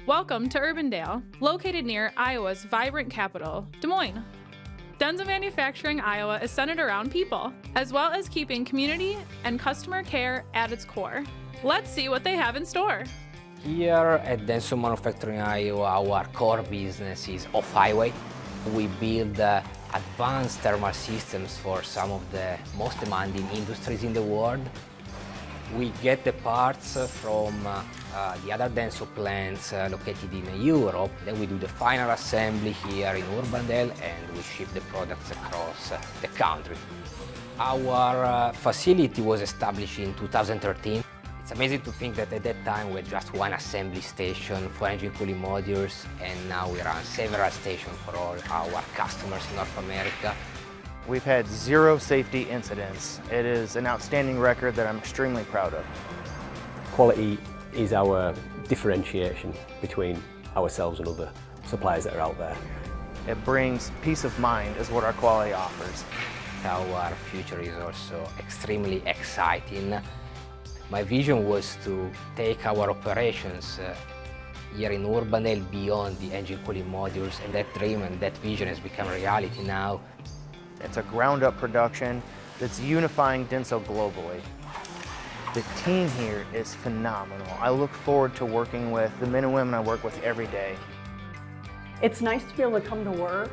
Welcome to Urbandale, located near Iowa's vibrant capital, Des Moines. DENSO Manufacturing Iowa is centered around people, as well as keeping community and customer care at its core. Let's see what they have in store. Here at DENSO Manufacturing Iowa, our core business is off-highway. We build advanced thermal systems for some of the most demanding industries in the world. We get the parts from the other DENSO plants located in Europe. Then we do the final assembly here in Urbandale and we ship the products across the country. Our facility was established in 2013. It's amazing to think that at that time we had just one assembly station for engine cooling modules, and now we run several stations for all our customers in North America. We've had 0 safety incidents. It is an outstanding record that I'm extremely proud of. Quality is our differentiation between ourselves and other suppliers that are out there. It brings peace of mind is what our quality offers. Our future is also extremely exciting. My vision was to take our operations here in Urbandale beyond the engine cooling modules, and that dream and that vision has become reality now. It's a ground-up production that's unifying DENSO globally. The team here is phenomenal. I look forward to working with the men and women I work with every day. It's nice to be able to come to work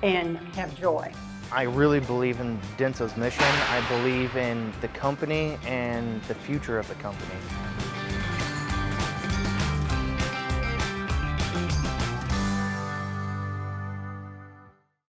and have joy. I really believe in DENSO's mission. I believe in the company and the future of the company.